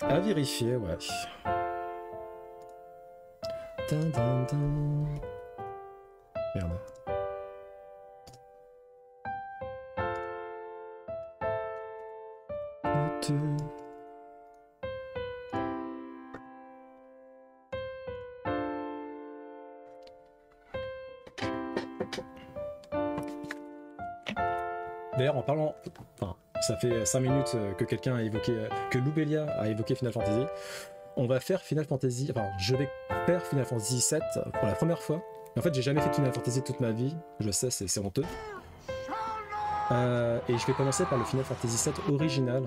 À vérifier, ouais. Dun, dun, dun. Merde. D'ailleurs, en parlant... Enfin, ça fait 5 minutes que quelqu'un a évoqué... que Loubélia a évoqué Final Fantasy. On va faire Final Fantasy... Enfin, je vais faire Final Fantasy 7 pour la première fois. En fait, j'ai jamais fait Final Fantasy toute ma vie. Je sais, c'est honteux. Et je vais commencer par le Final Fantasy 7 original.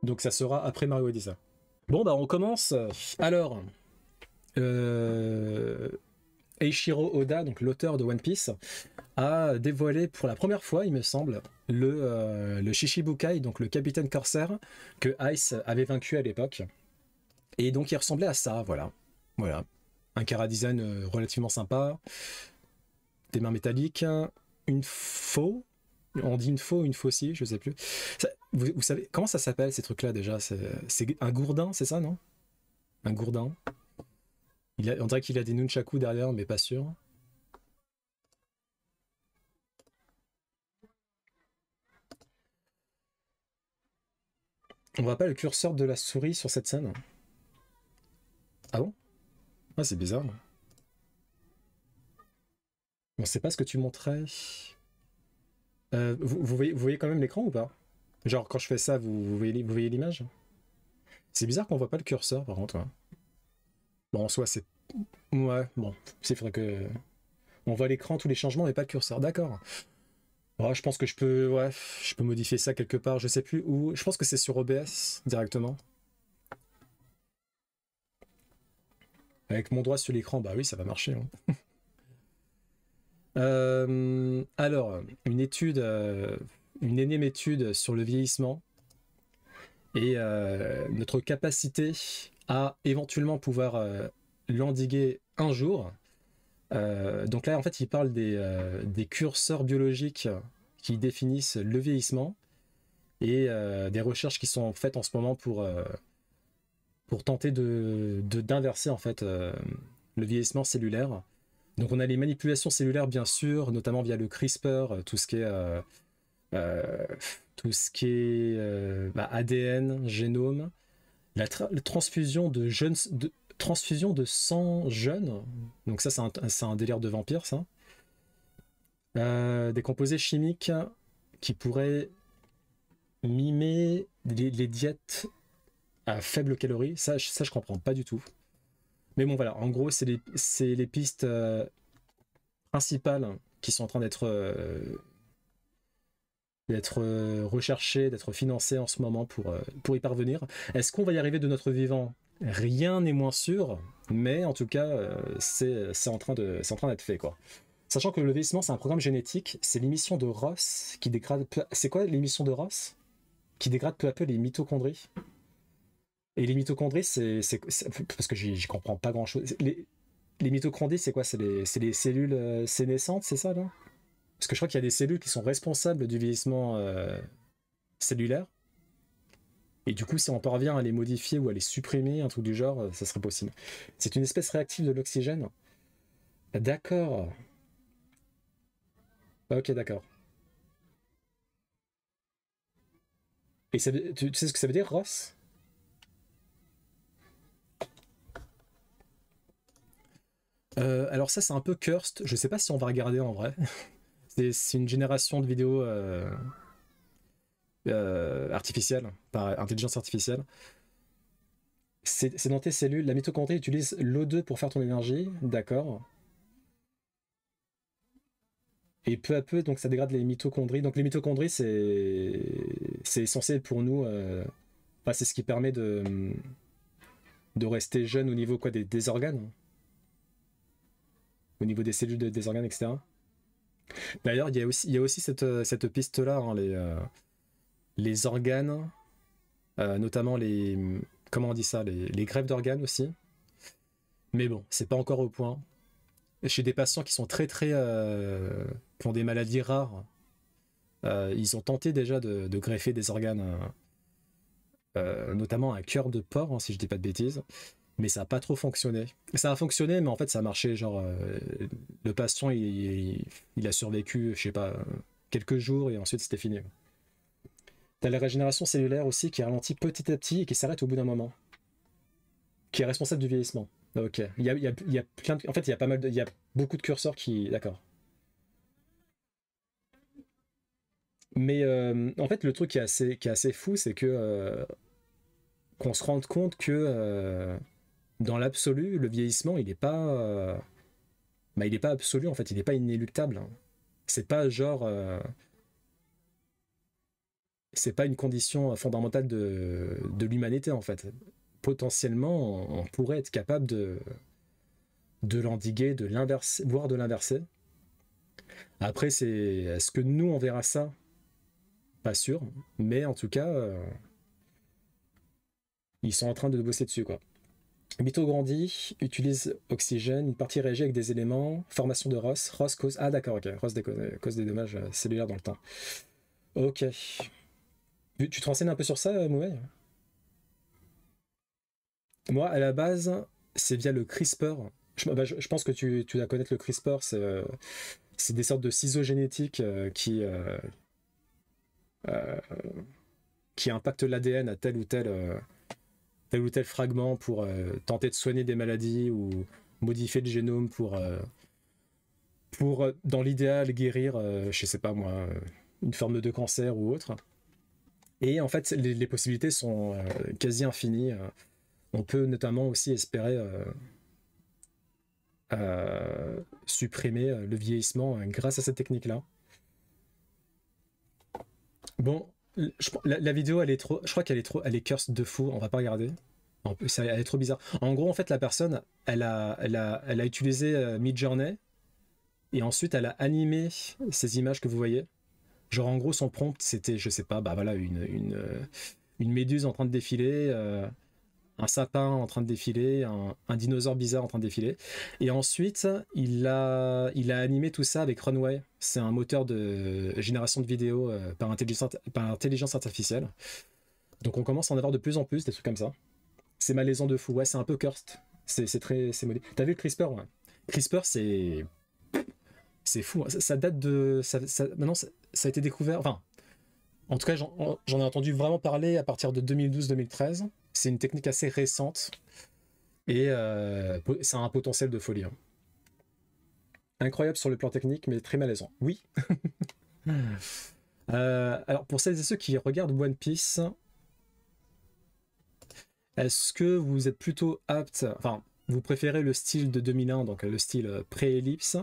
Donc ça sera après Mario Odyssey. Bon, bah on commence. Alors... Eiichiro Oda, donc l'auteur de One Piece, a dévoilé pour la première fois, il me semble, le Shishibukai, donc le capitaine corsaire que Ice avait vaincu à l'époque. Et donc il ressemblait à ça, voilà. Voilà. Un chara design relativement sympa, des mains métalliques, une faux. On dit une faucille, je sais plus. Ça, vous savez, comment ça s'appelle ces trucs-là déjà? C'est un gourdin, c'est ça, non? Un gourdin. On dirait qu'il a des nunchaku derrière, mais pas sûr. On voit pas le curseur de la souris sur cette scène. Ah bon? Ah, c'est bizarre. On sait pas ce que tu montrais. Vous voyez quand même l'écran ou pas? Genre, quand je fais ça, vous voyez l'image? C'est bizarre qu'on voit pas le curseur, par contre. Ouais. Bon, en soi, c'est... Ouais, bon. C'est vrai que... On voit l'écran, tous les changements, mais pas le curseur. D'accord. Ouais, je pense que je peux... Ouais, je peux modifier ça quelque part, je sais plus où. Je pense que c'est sur OBS, directement. Avec mon doigt sur l'écran, bah oui, ça va marcher. Hein. Alors, une énième étude sur le vieillissement et notre capacité à éventuellement pouvoir l'endiguer un jour. Donc là, en fait, il parle des curseurs biologiques qui définissent le vieillissement et des recherches qui sont faites en ce moment pour tenter d'inverser en fait le vieillissement cellulaire. Donc on a les manipulations cellulaires bien sûr, notamment via le CRISPR, euh, tout ce qui est ADN, génome, la transfusion transfusion de sang jeune. Donc ça c'est un délire de vampire ça. Des composés chimiques qui pourraient mimer les diètes à faible calorie. Ça je comprends pas du tout. Mais bon voilà, en gros c'est les pistes principales qui sont en train d'être recherchées, d'être financées en ce moment pour y parvenir. Est-ce qu'on va y arriver de notre vivant? Rien n'est moins sûr, mais en tout cas c'est en train d'être fait quoi. Sachant que le vieillissement c'est un programme génétique, c'est l'émission de Ross qui dégrade... C'est quoi l'émission de Ross? Qui dégrade peu à peu les mitochondries. Et les mitochondries, parce que j'y comprends pas grand-chose. Les mitochondries, c'est quoi? C'est les cellules sénescentes, c'est ça, là? Parce que je crois qu'il y a des cellules qui sont responsables du vieillissement cellulaire. Et du coup, si on parvient à les modifier ou à les supprimer, un truc du genre, ça serait possible. C'est une espèce réactive de l'oxygène. D'accord. Ok, d'accord. Et tu sais ce que ça veut dire, Ross? Alors ça, c'est un peu cursed. Je sais pas si on va regarder en vrai. C'est une génération de vidéos artificielle, par intelligence artificielle. C'est dans tes cellules. La mitochondrie utilise l'O2 pour faire ton énergie, d'accord. Et peu à peu, donc ça dégrade les mitochondries. Donc les mitochondries, c'est essentiel pour nous. Enfin, c'est ce qui permet de rester jeune au niveau quoi, des organes, au niveau des cellules des organes, etc. D'ailleurs, il y a aussi cette piste-là, hein, les organes, notamment comment on dit ça, les greffes d'organes aussi. Mais bon, c'est pas encore au point. Chez des patients qui sont qui ont des maladies rares, ils ont tenté déjà de greffer des organes notamment un cœur de porc, hein, si je dis pas de bêtises, mais ça a pas trop fonctionné. Ça a fonctionné, mais en fait ça a marché, genre le patient il a survécu, je sais pas, quelques jours et ensuite c'était fini. T'as la régénération cellulaire aussi qui ralentit petit à petit et qui s'arrête au bout d'un moment, qui est responsable du vieillissement. Ok, il y a plein de... En fait il y a pas mal de... Il y a beaucoup de curseurs qui... D'accord. Mais en fait le truc qui est assez fou, c'est que qu'on se rende compte que dans l'absolu, le vieillissement, il est pas absolu en fait, il est pas inéluctable, hein. C'est pas genre, c'est pas une condition fondamentale de l'humanité en fait. Potentiellement, on pourrait être capable de l'endiguer, de l'inverser, voire de l'inverser. Après, est-ce que nous on verra ça? Pas sûr, mais en tout cas, ils sont en train de bosser dessus quoi. Mitochondrie utilise oxygène, une partie réagit avec des éléments, formation de Ross, Ross cause... Ah d'accord, ok, Ross cause des dommages cellulaires dans le temps. Ok. Tu te renseignes un peu sur ça, Mouveil? Moi, à la base, c'est via le CRISPR. Je pense que tu dois connaître le CRISPR, c'est des sortes de ciseaux génétiques euh, qui impactent l'ADN à tel ou tel fragment pour tenter de soigner des maladies ou modifier le génome pour dans l'idéal, guérir, je sais pas moi, une forme de cancer ou autre. Et en fait, les possibilités sont quasi infinies. On peut notamment aussi espérer supprimer le vieillissement grâce à cette technique-là. Bon, la vidéo, elle est trop, je crois qu'elle est trop, elle est cursed de fou. On va pas regarder. Elle est trop bizarre. En gros, en fait, la personne, elle a utilisé Midjourney et ensuite elle a animé ces images que vous voyez. Genre, en gros, son prompt, c'était, je sais pas, bah voilà, une méduse en train de défiler, un sapin en train de défiler, un dinosaure bizarre en train de défiler. Et ensuite, il a animé tout ça avec Runway. C'est un moteur de génération de vidéos par intelligence artificielle. Donc on commence à en avoir de plus en plus, des trucs comme ça. C'est malaisant de fou. Ouais, c'est un peu cursed. C'est très... C'est maudit. T'as vu le CRISPR, ouais. CRISPR, c'est fou. Ça date de... Maintenant, ça a été découvert... Enfin, en tout cas, j'en ai entendu vraiment parler à partir de 2012-2013. C'est une technique assez récente et ça a un potentiel de folie, hein. Incroyable sur le plan technique, mais très malaisant. Oui. Alors, pour celles et ceux qui regardent One Piece, est-ce que vous êtes plutôt apte... Enfin, vous préférez le style de 2001, donc le style pré-ellipse,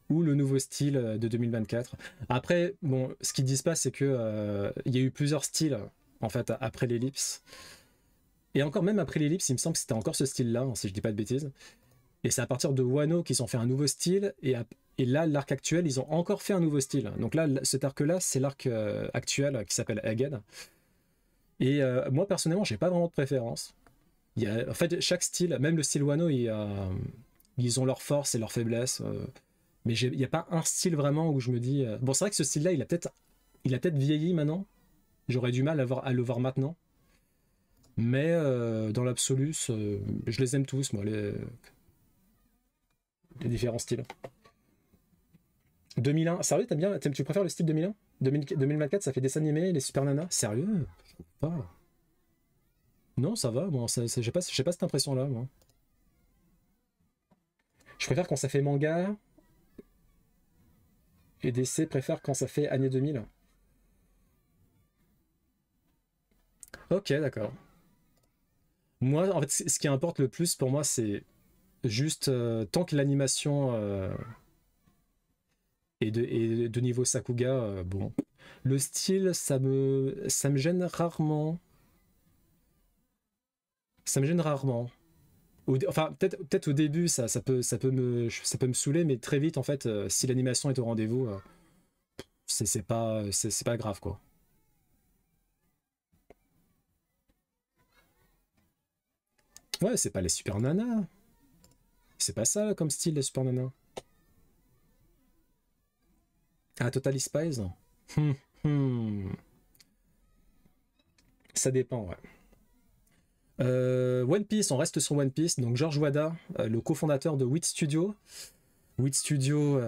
ou le nouveau style de 2024? Après, bon, ce qu'ils disent pas, c'est que il y a eu plusieurs styles, en fait, après l'ellipse. Et encore même après l'ellipse, il me semble que c'était encore ce style-là, hein, si je dis pas de bêtises. Et c'est à partir de Wano qu'ils ont fait un nouveau style, et là, l'arc actuel, ils ont encore fait un nouveau style. Donc là, cet arc-là, c'est l'arc actuel qui s'appelle Egghead. Et moi, personnellement, j'ai pas vraiment de préférence. En fait, chaque style, même le style Wano, ils ont leurs forces et leurs faiblesses. Mais il n'y a pas un style vraiment où je me dis... Bon, c'est vrai que ce style-là, il a peut-être vieilli maintenant. J'aurais du mal à le voir maintenant. Mais dans l'absolu, je les aime tous, moi, les différents styles. 2001, sérieux, t'aimes bien, tu préfères le style 2001? 2024, ça fait dessin animé, les Super Nanas? Sérieux? Je trouve pas. Non, ça va, bon, j'ai pas cette impression-là, moi. Je préfère quand ça fait manga, et DC préfère quand ça fait années 2000. Ok, d'accord. Moi, en fait, ce qui importe le plus pour moi, c'est juste tant que l'animation est de niveau Sakuga, bon. Le style, ça me gêne rarement. Ça me gêne rarement. Enfin, peut-être au début, ça peut me saouler, mais très vite, en fait, si l'animation est au rendez-vous, c'est pas grave, quoi. Ouais, c'est pas les Super Nanas. C'est pas ça comme style, les Super Nanas. Ah, Totally Spies? Hmm, hmm. Ça dépend, ouais. One Piece, on reste sur One Piece. Donc George Wada, le cofondateur de Wit Studio. Wit Studio,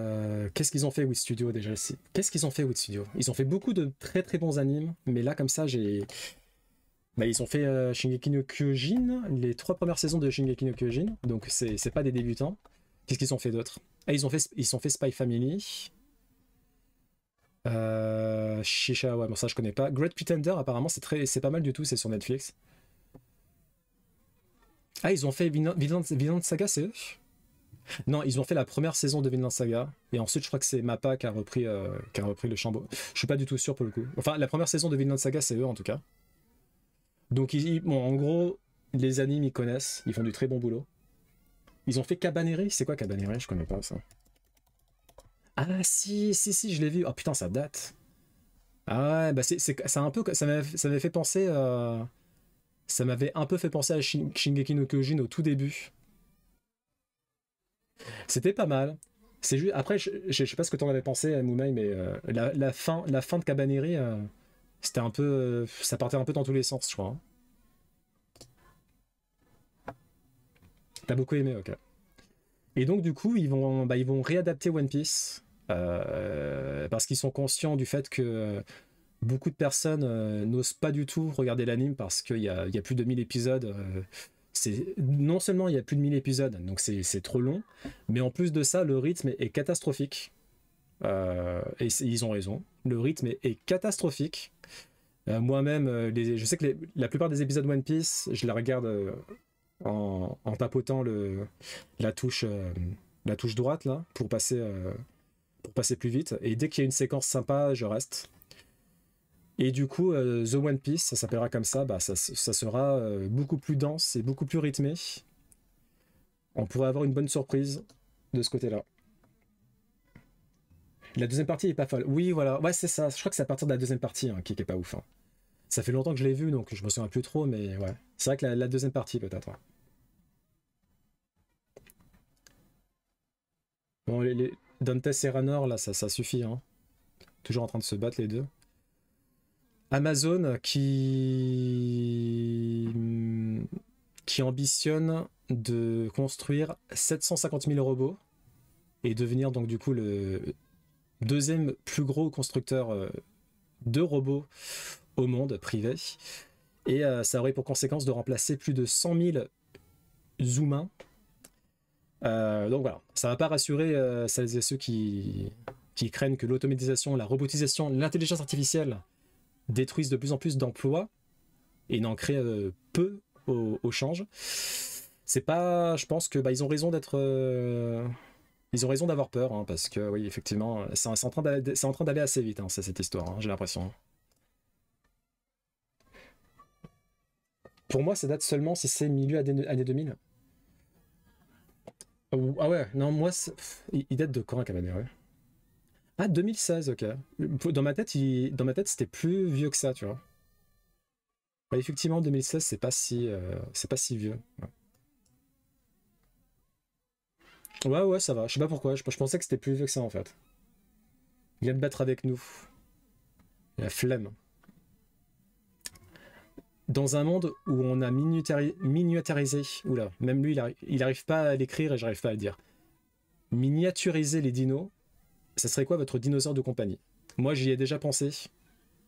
qu'est-ce qu'ils ont fait Wit Studio déjà ici? Qu'est-ce qu'ils ont fait Wit Studio? Ils ont fait beaucoup de très très bons animes, mais là comme ça j'ai... Bah, ils ont fait Shingeki no Kyojin, les 3 premières saisons de Shingeki no Kyojin, donc c'est pas des débutants. Qu'est-ce qu'ils ont fait d'autre? Ah, ils ont fait Spy Family. Shisha, ouais, bon ça je connais pas. Great Pretender, apparemment c'est pas mal du tout, c'est sur Netflix. Ah, ils ont fait Vinland Saga, c'est eux? Non, ils ont fait la première saison de Vinland Saga, et ensuite je crois que c'est Mappa qui a repris le Chambo. Je suis pas du tout sûr pour le coup. Enfin, la première saison de Vinland Saga, c'est eux en tout cas. Donc, bon, en gros, les animes, ils connaissent, ils font du très bon boulot. Ils ont fait Cabaneri, c'est quoi Cabaneri? Je connais pas ça. Ah si, je l'ai vu. Oh putain, ça date. Ah ouais, bah c'est un peu, ça m'avait fait penser, ça m'avait un peu fait penser à Shingeki no Kyojin au tout début. C'était pas mal. C'est juste, après, je sais pas ce que t'en avais pensé, Moumaï, mais la fin de Cabaneri, c'était un peu, ça partait un peu dans tous les sens, je crois, hein. T'as beaucoup aimé, ok. Et donc du coup, ils vont réadapter One Piece parce qu'ils sont conscients du fait que beaucoup de personnes n'osent pas du tout regarder l'anime parce qu'il y a plus de 1000 épisodes. Non seulement il y a plus de 1000 épisodes, donc c'est trop long, mais en plus de ça, le rythme est catastrophique. Et ils ont raison. Le rythme est catastrophique. Moi-même, je sais que la plupart des épisodes One Piece, je les regarde en tapotant la touche droite là pour passer plus vite. Et dès qu'il y a une séquence sympa, je reste. Et du coup, The One Piece, ça s'appellera comme ça, bah, ça sera beaucoup plus dense et beaucoup plus rythmé. On pourrait avoir une bonne surprise de ce côté-là. La deuxième partie est pas folle. Oui, voilà, ouais, c'est ça. Je crois que c'est à partir de la deuxième partie hein, qui est pas ouf, hein. Ça fait longtemps que je l'ai vu, donc je me souviens plus trop, mais ouais. C'est vrai que la deuxième partie, peut-être, ouais. Bon, Dantes et Ranor, là, ça suffit, hein. Toujours en train de se battre les deux. Amazon qui ambitionne de construire 750 000 robots et devenir donc du coup le deuxième plus gros constructeur de robots au monde privé. Et ça aurait pour conséquence de remplacer plus de 100 000 humains. Donc voilà, ça va pas rassurer celles et ceux qui craignent que l'automatisation, la robotisation, l'intelligence artificielle détruisent de plus en plus d'emplois et n'en créent peu au change. C'est pas, je pense que bah, ils ont raison d'avoir peur hein, parce que oui effectivement c'est en train d'aller assez vite hein, cette histoire hein, j'ai l'impression. Pour moi ça date seulement si c'est milieu année 2000. Ah ouais non moi il date de quand un Cabaneri? Ah 2016 ok. Dans ma tête c'était plus vieux que ça tu vois. Bah, effectivement 2016 c'est pas si vieux. Ouais ça va je sais pas pourquoi je pensais que c'était plus vieux que ça en fait. Il vient de battre avec nous. La flemme. Dans un monde où on a miniaturisé, oula, même lui il arrive pas à l'écrire et j'arrive pas à le dire. Miniaturiser les dinos, ça serait quoi votre dinosaure de compagnie? Moi j'y ai déjà pensé,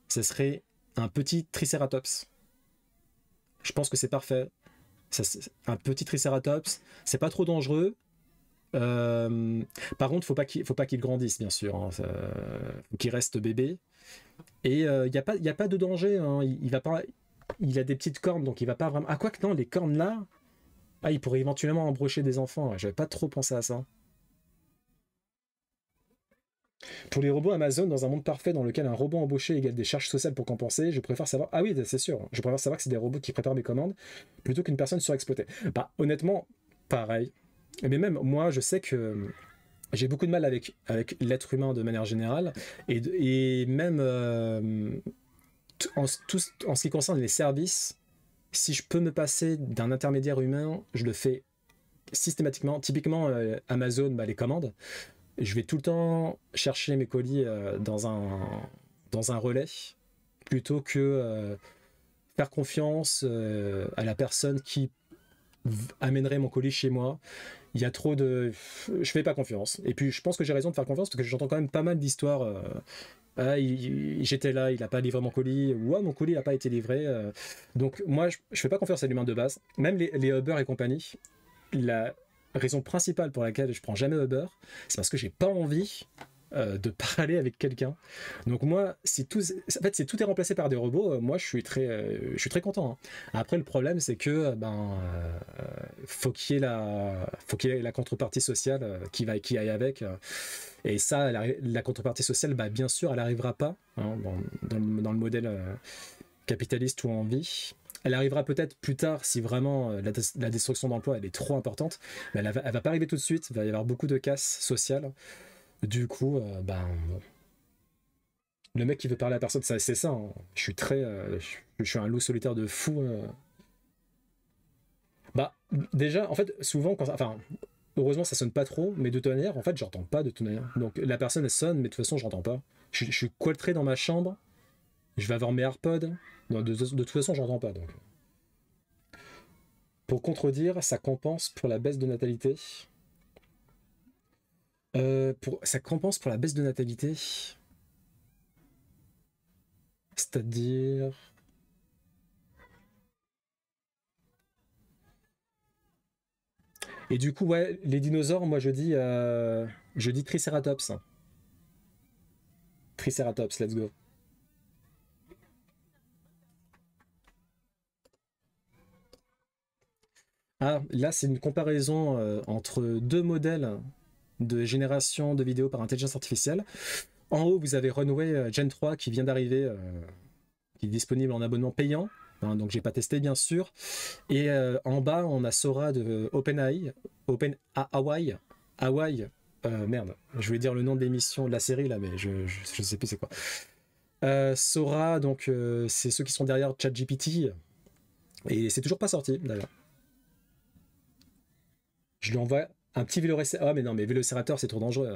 ça serait un petit Triceratops. Je pense que c'est parfait. Un petit Triceratops, c'est pas trop dangereux. Par contre, faut pas qu'il grandisse, bien sûr. Hein. Faut qu'il reste bébé. Et il y a pas de danger. Hein. Il va pas. Il a des petites cornes, donc il va pas vraiment. Ah quoi que non, les cornes là. Ah, il pourrait éventuellement embaucher des enfants. Ouais, j'avais pas trop pensé à ça. Pour les robots Amazon, dans un monde parfait dans lequel un robot embauché égale des charges sociales pour compenser, je préfère savoir. Ah oui, c'est sûr. Je préfère savoir que c'est des robots qui préparent mes commandes plutôt qu'une personne surexploitée. Bah honnêtement, pareil. Mais même moi, je sais que j'ai beaucoup de mal avec l'être humain de manière générale et même en ce qui concerne les services, si je peux me passer d'un intermédiaire humain, je le fais systématiquement. Typiquement, Amazon, bah, les commandes, je vais tout le temps chercher mes colis dans un relais plutôt que faire confiance à la personne qui amènerait mon colis chez moi. Il y a trop de... Je fais pas confiance. Et puis je pense que j'ai raison de faire confiance parce que j'entends quand même pas mal d'histoires. Ah, j'étais là, il n'a pas livré mon colis, ou ah, mon colis n'a pas été livré. Donc moi, je fais pas confiance à l'humain de base. Même les Uber et compagnie, la raison principale pour laquelle je prends jamais Uber, c'est parce que j'ai pas envie de parler avec quelqu'un. Donc moi, si tout, en fait, si tout est remplacé par des robots, moi je suis très content. Hein. Après, le problème, c'est que faut qu'il y ait la contrepartie sociale qui aille avec. Et ça, la contrepartie sociale, bah, bien sûr, elle n'arrivera pas hein, dans le modèle capitaliste où on vit. Elle arrivera peut-être plus tard si vraiment la destruction d'emploi elle est trop importante, mais elle va pas arriver tout de suite. Il va y avoir beaucoup de casse sociale. Du coup, bon. Le mec qui veut parler à personne, c'est ça. Hein. Je suis je suis un loup solitaire de fou. Bah, déjà, en fait, souvent, enfin, heureusement, ça sonne pas trop, mais de toute manière, en fait, j'entends pas de toute manière. Donc, la personne, elle sonne, mais de toute façon, j'entends pas. Je suis cloîtré dans ma chambre, je vais avoir mes AirPods. Non, de toute façon, j'entends pas. Donc. Pour contredire, ça compense pour la baisse de natalité. Ça compense pour la baisse de natalité. C'est-à-dire. Et du coup, ouais, les dinosaures, moi je dis Triceratops. Triceratops, let's go. Ah, là, c'est une comparaison entre deux modèles de génération de vidéos par intelligence artificielle. En haut, vous avez Runway Gen 3 qui vient d'arriver, qui est disponible en abonnement payant. Hein, donc, j'ai pas testé, bien sûr. Et en bas, on a Sora de OpenAI. Hawaii. Hawaii. Merde, je voulais dire le nom de l'émission, de la série, là, mais je sais plus c'est quoi. Sora, donc, c'est ceux qui sont derrière ChatGPT. Et c'est toujours pas sorti, d'ailleurs. Je lui envoie un petit vélociraptor. Ah, mais non, mais vélociraptor, c'est trop dangereux.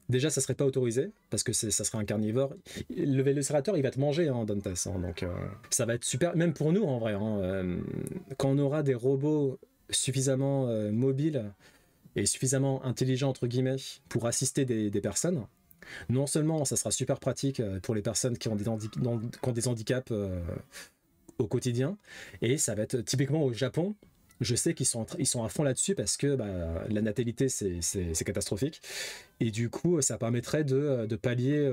Déjà, ça serait pas autorisé, parce que ça serait un carnivore. Le vélociraptor, il va te manger, hein, Dantes. Hein, donc, ça va être super, même pour nous, en vrai. Hein, quand on aura des robots suffisamment mobiles et suffisamment intelligents, entre guillemets, pour assister des personnes, non seulement ça sera super pratique pour les personnes qui ont des handicaps au quotidien, et ça va être typiquement au Japon. Je sais qu'ils sont à fond là-dessus parce que la natalité, c'est catastrophique. Et du coup, ça permettrait de pallier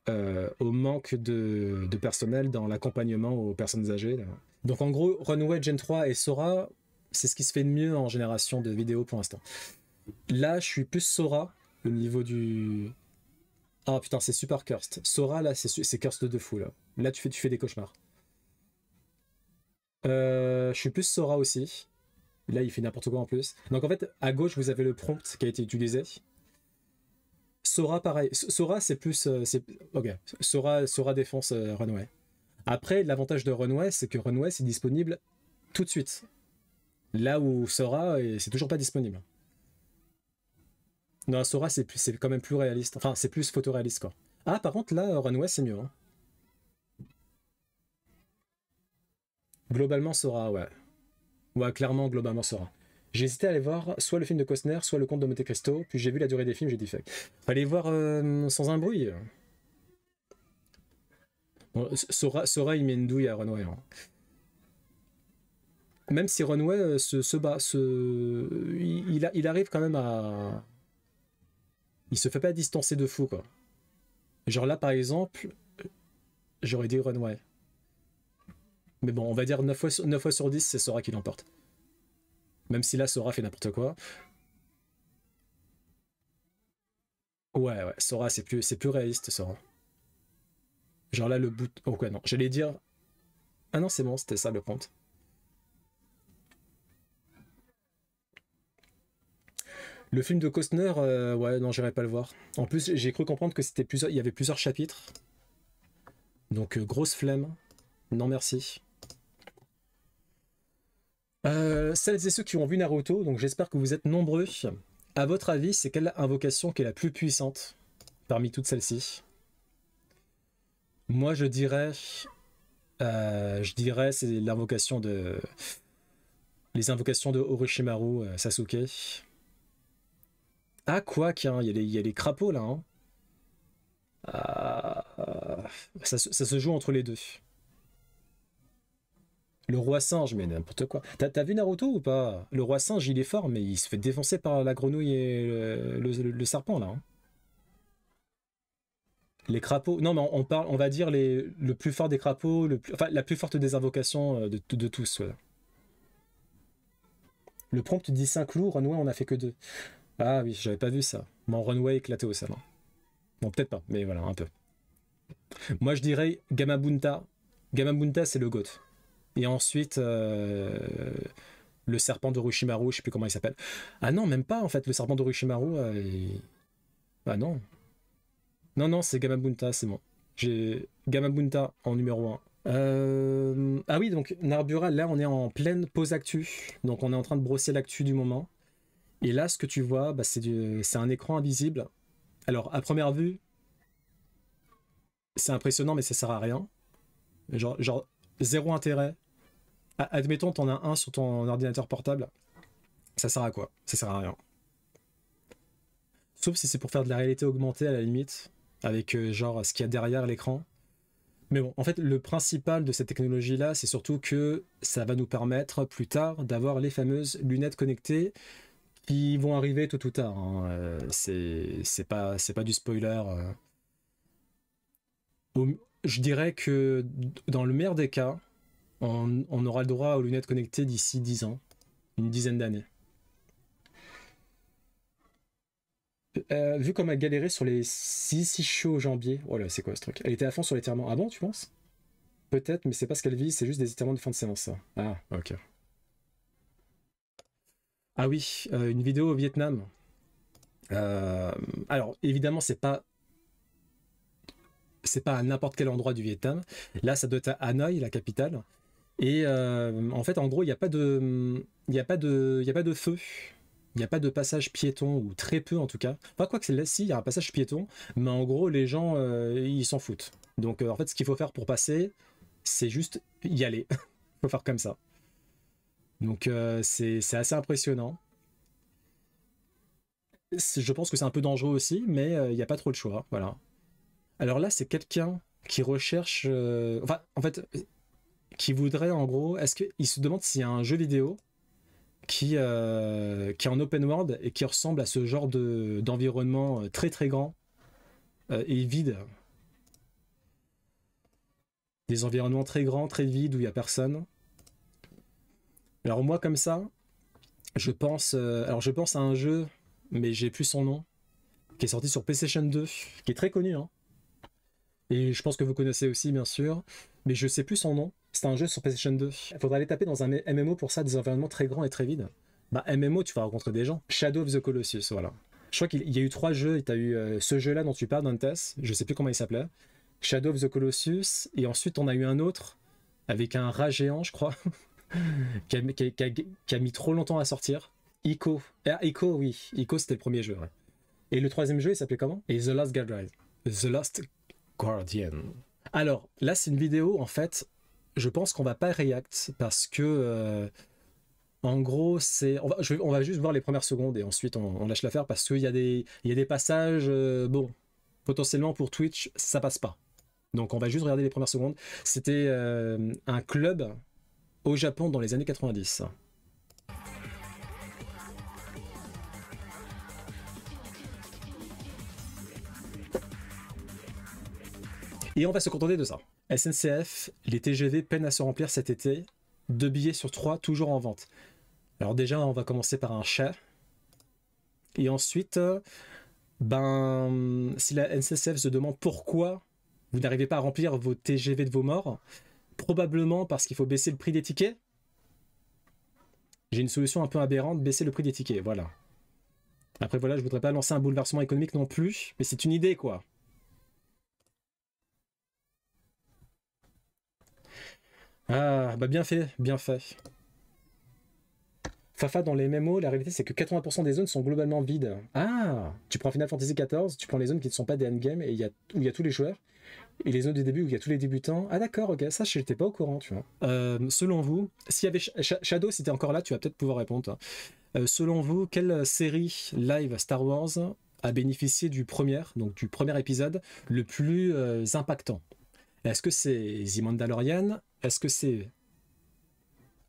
au manque de personnel dans l'accompagnement aux personnes âgées. Là. Donc en gros, Runway Gen 3 et Sora, c'est ce qui se fait de mieux en génération de vidéos pour l'instant. Là, je suis plus Sora au niveau du... Ah putain, c'est super cursed. Sora, là, c'est cursed de fou. Là tu fais des cauchemars. Je suis plus Sora aussi. Là, il fait n'importe quoi en plus. Donc en fait, à gauche, vous avez le prompt qui a été utilisé. Sora, pareil. Sora, c'est plus... Ok. Sora défonce Runway. Après, l'avantage de Runway, c'est que Runway, c'est disponible tout de suite. Là où Sora, c'est toujours pas disponible. Non, Sora, c'est quand même plus réaliste. Enfin, c'est plus photoréaliste, quoi. Ah, par contre, là, Runway, c'est mieux. Hein. Globalement, Sora, ouais. Ouais, clairement, globalement, Sora. J'ai hésité à aller voir soit le film de Costner, soit le conte de Monte Cristo, puis j'ai vu la durée des films, j'ai dit fuck. Fallait voir sans un bruit. Bon, Sora, il met une douille à Runway. Hein. Même si Runway se bat, il arrive quand même à... Il se fait pas distancer de fou, quoi. Genre là, par exemple, j'aurais dit Runway. Mais bon, on va dire 9 fois sur 10, c'est Sora qui l'emporte. Même si là, Sora fait n'importe quoi. Ouais, Sora, c'est plus réaliste, Sora. Genre là, le bout... Oh quoi, non. J'allais dire... Ah non, c'est bon, c'était ça le compte. Le film de Costner, ouais, non, j'irai pas le voir. En plus, j'ai cru comprendre que il y avait plusieurs chapitres. Donc, grosse flemme. Non, merci. Celles et ceux qui ont vu Naruto, donc j'espère que vous êtes nombreux. À votre avis, c'est quelle invocation qui est la plus puissante parmi toutes celles-ci? Moi, je dirais, c'est l'invocation de, les invocations de Orochimaru, Sasuke. Ah, quoi qu'il il y a les crapauds là, hein. Ah, ça se joue entre les deux. Le roi singe, mais n'importe quoi. T'as vu Naruto ou pas? Le roi singe, il est fort, mais il se fait défoncer par la grenouille et le serpent là, hein. Les crapauds. Non, mais on parle, on va dire le plus fort des crapauds, enfin la plus forte des invocations de tous. Voilà. Le prompt dit 5 loups, Runway on a fait que 2. Ah oui, j'avais pas vu ça. Mon Runway éclaté au salon. Bon, peut-être pas, mais voilà, un peu. Moi, je dirais Gamabunta. Gamabunta, c'est le GOAT. Et ensuite, le serpent d'Orochimaru, je sais plus comment il s'appelle. Ah non, même pas, en fait, le serpent d'Orochimaru. Ah non. Non, non, c'est Gamabunta, c'est bon. J'ai Gamabunta en numéro 1. Ah oui, donc Narbura, là, on est en pleine pause actu. Donc, on est en train de brosser l'actu du moment. Et là, ce que tu vois, bah, c'est un écran invisible. Alors, à première vue, c'est impressionnant, mais ça sert à rien. Genre zéro intérêt. Admettons, t'en as un sur ton ordinateur portable. Ça sert à quoi? Ça sert à rien. Sauf si c'est pour faire de la réalité augmentée à la limite, avec genre ce qu'il y a derrière l'écran. Mais bon, en fait, le principal de cette technologie-là, c'est surtout que ça va nous permettre plus tard d'avoir les fameuses lunettes connectées qui vont arriver tôt ou tard, hein. C'est pas du spoiler. Je dirais que dans le meilleur des cas, on aura le droit aux lunettes connectées d'ici 10 ans, une dizaine d'années. Vu comme elle galérait sur les 6 chauds au jambier, oh là, c'est quoi ce truc? Elle était à fond sur l'étirement. Ah bon, tu penses? Peut-être, mais c'est pas ce qu'elle vit, c'est juste des étirements de fin de séance, ça. Ah, ok. Ah oui, une vidéo au Vietnam. Euh, alors, évidemment, c'est pas à n'importe quel endroit du Vietnam. Là, ça doit être à Hanoï, la capitale. Et en fait, en gros, il y a pas de feu. Il n'y a pas de passage piéton, ou très peu en tout cas. Pas quoi que là, si, il y a un passage piéton, mais en gros, les gens, ils s'en foutent. Donc, en fait, ce qu'il faut faire pour passer, c'est juste y aller. Il faut faire comme ça. Donc, c'est assez impressionnant. Je pense que c'est un peu dangereux aussi, mais il n'y a pas trop le choix. Voilà. Alors là, c'est quelqu'un qui recherche. Enfin, en fait, qui voudrait, en gros. Est-ce qu'il se demande s'il y a un jeu vidéo qui est en open world et qui ressemble à ce genre d'environnement très très grand et vide. Des environnements très grands, très vides où il n'y a personne. Alors moi comme ça, je pense à un jeu, mais j'ai plus son nom, qui est sorti sur PlayStation 2, qui est très connu, hein. Et je pense que vous connaissez aussi bien sûr, mais je sais plus son nom. C'est un jeu sur PlayStation 2. Il faudra aller taper dans un MMO pour ça, des environnements très grands et très vides. Bah MMO, tu vas rencontrer des gens. Shadow of the Colossus, voilà. Je crois qu'il y a eu 3 jeux, et tu as eu ce jeu-là dont tu parles, Dantes, je sais plus comment il s'appelait. Shadow of the Colossus, et ensuite on a eu un autre, avec un rat géant, je crois, qui a mis trop longtemps à sortir. Ico. Ah, Ico, oui. Ico, c'était le premier jeu, ouais. Et le troisième jeu, il s'appelait comment? Et The Last Guardian. The Last Guardian. Alors, là, c'est une vidéo, en fait, je pense qu'on va pas react, parce que... en gros, on va juste voir les premières secondes et ensuite on lâche l'affaire parce qu'il y a des passages, bon, potentiellement pour Twitch, ça passe pas. Donc on va juste regarder les premières secondes. C'était un club au Japon dans les années 90. Et on va se contenter de ça. SNCF, les TGV peinent à se remplir cet été. 2 billets sur 3 toujours en vente. Alors déjà, on va commencer par un chat. Et ensuite, ben, si la SNCF se demande pourquoi vous n'arrivez pas à remplir vos TGV de vos morts, probablement parce qu'il faut baisser le prix des tickets. J'ai une solution un peu aberrante, baisser le prix des tickets, voilà. Après voilà, je voudrais pas lancer un bouleversement économique non plus, mais c'est une idée quoi. Ah, bah bien fait, bien fait. Fafa, dans les MMO, la réalité c'est que 80% des zones sont globalement vides. Ah, tu prends Final Fantasy XIV, tu prends les zones qui ne sont pas des endgames et où il y a tous les joueurs, et les zones du début où il y a tous les débutants. Ah d'accord, ok, ça je n'étais pas au courant, tu vois. Selon vous, s'il y avait Shadow, si t'es encore là, tu vas peut-être pouvoir répondre, toi. Selon vous, quelle série live Star Wars a bénéficié du premier épisode le plus impactant? Est-ce que c'est The Mandalorian? Est-ce que c'est...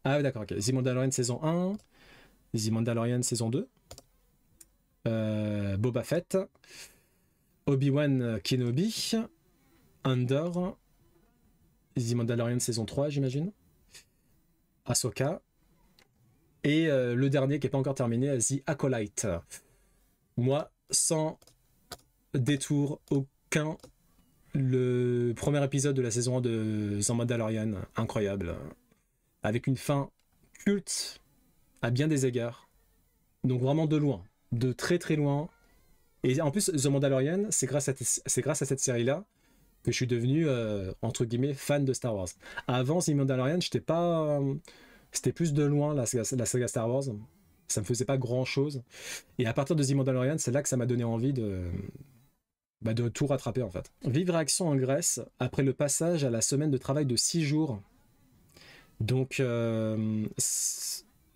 Ah oui, d'accord, ok. The Mandalorian saison 1, The Mandalorian saison 2, Boba Fett, Obi-Wan Kenobi, Andor, The Mandalorian saison 3, j'imagine, Ahsoka, et le dernier qui n'est pas encore terminé, The Acolyte. Moi, sans détour aucun, le premier épisode de la saison 1 de The Mandalorian, incroyable, avec une fin culte à bien des égards, donc vraiment de loin, de très très loin. Et en plus, The Mandalorian, c'est grâce à cette série-là que je suis devenu, entre guillemets, fan de Star Wars. Avant The Mandalorian, j'étais pas... c'était plus de loin, la saga Star Wars. Ça me faisait pas grand-chose. Et à partir de The Mandalorian, c'est là que ça m'a donné envie de tout rattraper, en fait. Vive réaction en Grèce, après le passage à la semaine de travail de 6 jours. Donc,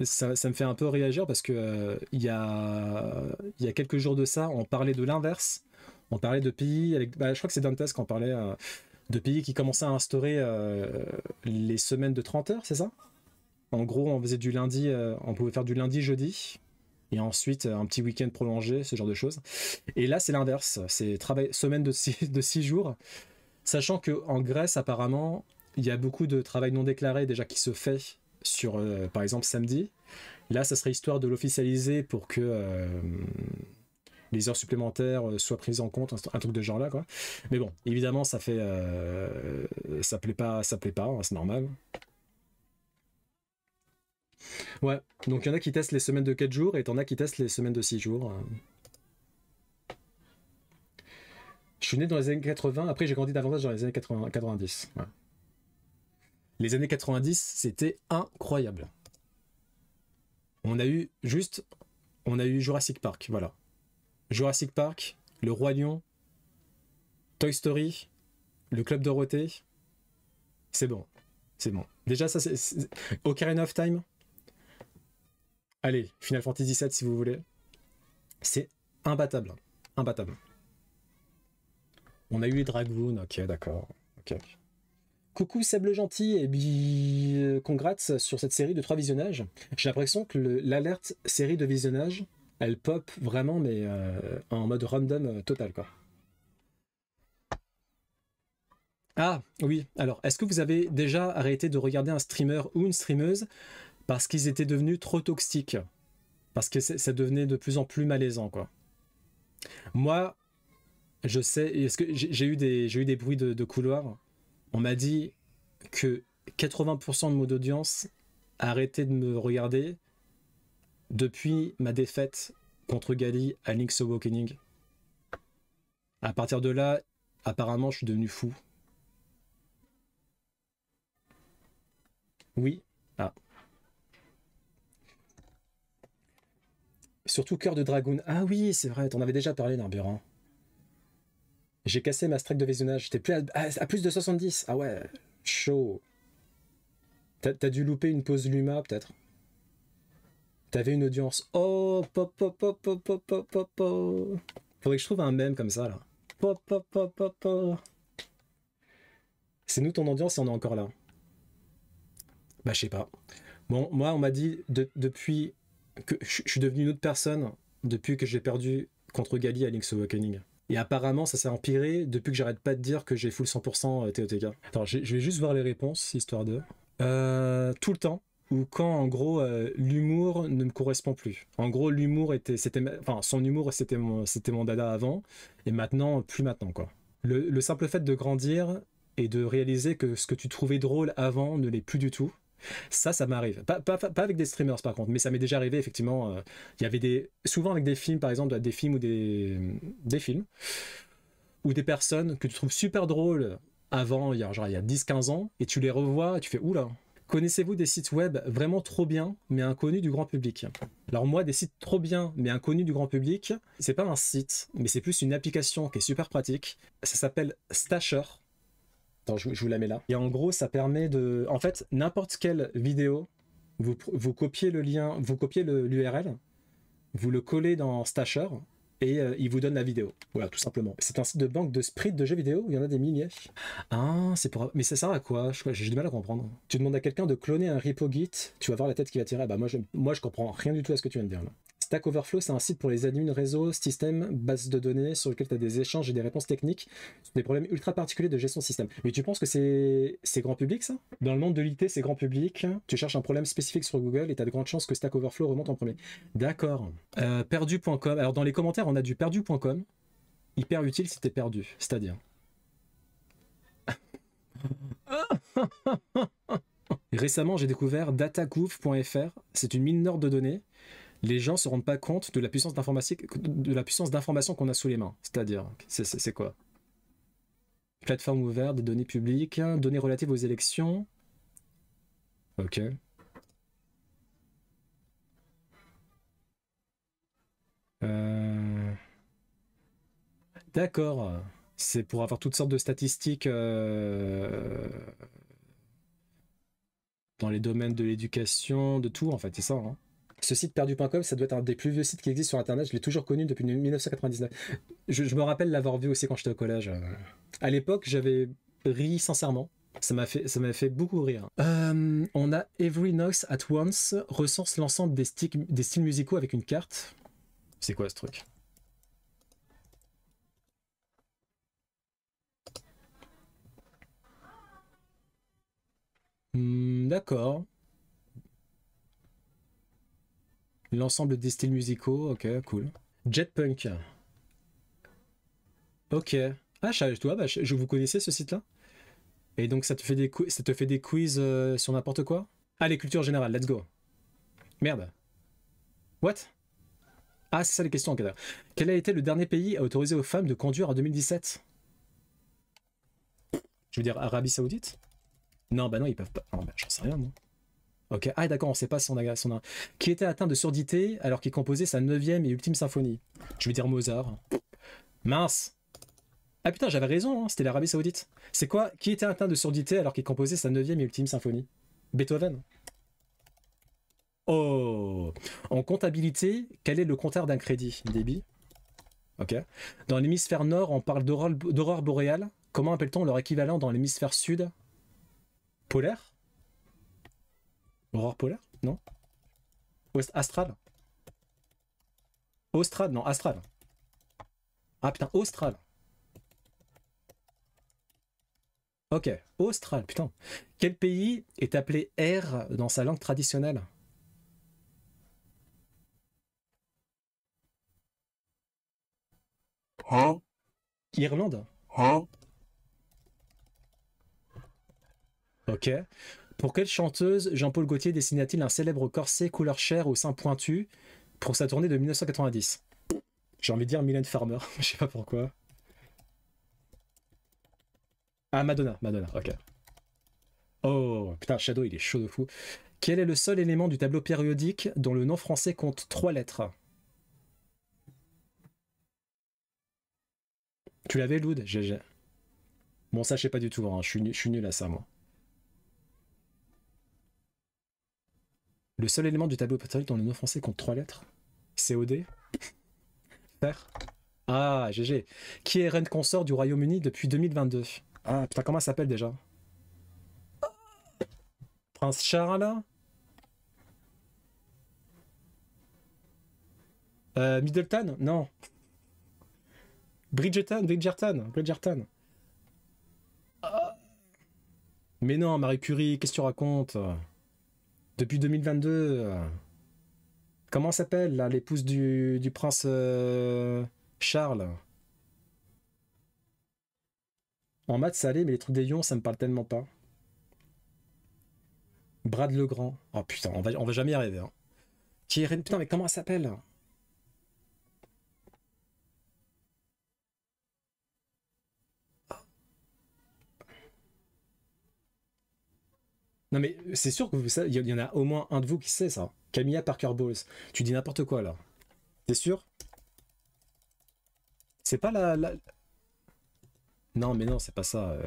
ça me fait un peu réagir parce que il y a quelques jours de ça, on parlait de l'inverse. On parlait de pays, je crois que c'est Dantes qui en parlait, de pays qui commençaient à instaurer les semaines de 30 heures, c'est ça? En gros, on faisait du lundi, on pouvait faire du lundi, jeudi, et ensuite un petit week-end prolongé, ce genre de choses. Et là, c'est l'inverse, c'est semaine de 6 jours, sachant qu'en Grèce, apparemment, il y a beaucoup de travail non déclaré déjà qui se fait sur, par exemple, samedi. Là, ça serait histoire de l'officialiser pour que les heures supplémentaires soient prises en compte, un truc de genre là, quoi. Mais bon, évidemment, ça fait... ça plaît pas, hein, c'est normal. Ouais, donc il y en a qui testent les semaines de 4 jours et t'en as qui testent les semaines de 6 jours. Je suis né dans les années 80, après j'ai grandi davantage dans les années 90. Ouais. Les années 90, c'était incroyable. On a eu Jurassic Park, voilà. Jurassic Park, Le Roi Lion, Toy Story, Le Club Dorothée. C'est bon, c'est bon. Déjà, ça, c'est... Ocarina of Time. Allez, Final Fantasy VII si vous voulez. C'est imbattable. Imbattable. On a eu les Dragoon, ok, d'accord. Ok. Coucou Seb le gentil, et bien congrats sur cette série de 3 visionnages. J'ai l'impression que l'alerte série de visionnage, elle pop vraiment, mais en mode random total, quoi. Ah, oui, alors, est-ce que vous avez déjà arrêté de regarder un streamer ou une streameuse parce qu'ils étaient devenus trop toxiques? Parce que ça devenait de plus en plus malaisant, quoi. Moi, je sais, est-ce que j'ai eu des bruits de couloir. On m'a dit que 80% de mon audience a arrêté de me regarder depuis ma défaite contre Gali à Link's Awakening. À partir de là, apparemment, je suis devenu fou. Oui. Ah. Surtout Cœur de Dragoon. Ah oui, c'est vrai, t'en avais déjà parlé, Narburan. J'ai cassé ma strike de visionnage. J'étais plus à plus de 70. Ah ouais, chaud. T'as dû louper une pause Luma, peut-être. T'avais une audience. Oh, pop, pop, pop, pop, pop, pop, pop, pop. Faudrait que je trouve un mème comme ça, là. Pop, pop, pop, pop, pop. C'est nous ton audience et on est encore là. Bah, je sais pas. Bon, moi, on m'a dit depuis que je suis devenu une autre personne depuis que j'ai perdu contre Gali à Link's Awakening. Et apparemment, ça s'est empiré depuis que j'arrête pas de dire que j'ai full 100% TOTK. Attends, je vais juste voir les réponses, histoire de... tout le temps, ou quand, en gros, l'humour ne me correspond plus. En gros, son humour, c'était mon dada avant, et maintenant, plus maintenant, quoi. Le simple fait de grandir et de réaliser que ce que tu trouvais drôle avant ne l'est plus du tout, ça m'arrive. Pas avec des streamers par contre, mais ça m'est déjà arrivé effectivement. Il y avait souvent avec des films par exemple, des films ou des films, ou des personnes que tu trouves super drôles avant, il y a 10-15 ans, et tu les revois et tu fais oula. Connaissez-vous des sites web vraiment trop bien, mais inconnus du grand public? Alors moi, des sites trop bien, mais inconnus du grand public, c'est pas un site, mais c'est plus une application qui est super pratique. Ça s'appelle Stasher. Attends, je vous la mets là. Et en gros, ça permet de... En fait, n'importe quelle vidéo, vous copiez le lien, vous copiez l'URL, vous le collez dans Stasher, et il vous donne la vidéo. Voilà, tout simplement. C'est un site de banque de sprites de jeux vidéo où il y en a des milliers. Ah, c'est pour... Mais ça sert à quoi? J'ai du mal à comprendre. Tu demandes à quelqu'un de cloner un repo Git, tu vas voir la tête qui va tirer. Bah moi, je comprends rien du tout à ce que tu viens de dire là. Stack Overflow, c'est un site pour les admins réseau, système, base de données sur lequel tu as des échanges et des réponses techniques sur des problèmes ultra particuliers de gestion de système. Mais tu penses que c'est grand public ça? Dans le monde de l'IT, c'est grand public. Tu cherches un problème spécifique sur Google et tu as de grandes chances que Stack Overflow remonte en premier. D'accord. Perdu.com. Alors dans les commentaires, on a du perdu.com. Hyper utile si t'es perdu. C'est-à-dire. Récemment, j'ai découvert datagouv.fr. C'est une mine d'or de données. Les gens se rendent pas compte de la puissance d'information qu'on a sous les mains. C'est-à-dire, c'est quoi? Plateforme ouverte, des données publiques, données relatives aux élections. Ok. D'accord. C'est pour avoir toutes sortes de statistiques dans les domaines de l'éducation, de tout en fait, c'est ça. Hein. Ce site perdu.com, ça doit être un des plus vieux sites qui existent sur Internet. Je l'ai toujours connu depuis 1999. Je me rappelle l'avoir vu aussi quand j'étais au collège. À l'époque, j'avais ri sincèrement. Ça m'a fait beaucoup rire. On a Every Noise at Once recense l'ensemble des styles musicaux avec une carte. C'est quoi ce truc? D'accord. L'ensemble des styles musicaux, ok, cool. Jetpunk. Ok. Ah, toi, bah, je vous connaissez ce site-là? Et donc ça te fait des quiz sur n'importe quoi? Allez, culture générale, let's go. Merde. What? Ah, c'est ça les questions. Okay. Quel a été le dernier pays à autoriser aux femmes de conduire en 2017? Je veux dire Arabie Saoudite? Non, bah non, ils peuvent pas. Non, bah, j'en sais rien, moi. Ok, ah d'accord, on sait pas si on a... Qui était atteint de surdité alors qu'il composait sa 9e et ultime symphonie? Je veux dire Mozart. Mince. Ah putain, j'avais raison, hein, c'était l'Arabie Saoudite. C'est quoi? Qui était atteint de surdité alors qu'il composait sa 9e et ultime symphonie? Beethoven. Oh. En comptabilité, quel est le compteur d'un crédit? Débit. Ok. Dans l'hémisphère nord, on parle d'aurore boréale. Comment appelle-t-on leur équivalent dans l'hémisphère sud? Polaire? Aurore polaire? Non. Astral? Austral? Non, astral. Ah putain, austral. Ok, austral, putain. Quel pays est appelé R dans sa langue traditionnelle? Hein? Irlande? Hein? Ok. Pour quelle chanteuse Jean-Paul Gaultier dessina-t-il un célèbre corset couleur chair au sein pointu pour sa tournée de 1990? J'ai envie de dire Mylène Farmer, je sais pas pourquoi. Ah, Madonna, ok. Oh, putain, Shadow, il est chaud de fou. Quel est le seul élément du tableau périodique dont le nom français compte 3 lettres? Tu l'avais, Loud? GG. Bon, ça, je sais pas du tout, hein. Je suis nul à ça, moi. Le seul élément du tableau périodique dont le nom français compte 3 lettres? COD? Fer? Ah, GG. Qui est reine consort du Royaume-Uni depuis 2022? Ah, putain, comment elle s'appelle déjà? Prince Charles? Middleton? Non. Bridgerton. Mais non, Marie Curie, qu'est-ce que tu racontes? Depuis 2022. Comment s'appelle, là, l'épouse du prince Charles? En maths, ça allait, mais les trucs des lions, ça me parle tellement pas. Brad Legrand. Oh putain, on va jamais y arriver. Hein. Putain, mais comment elle s'appelle? Non mais c'est sûr que vous savez, il y en a au moins un de vous qui sait ça. Camilla Parker Bowles. Tu dis n'importe quoi là. T'es sûr? C'est pas la... Non mais non, c'est pas ça.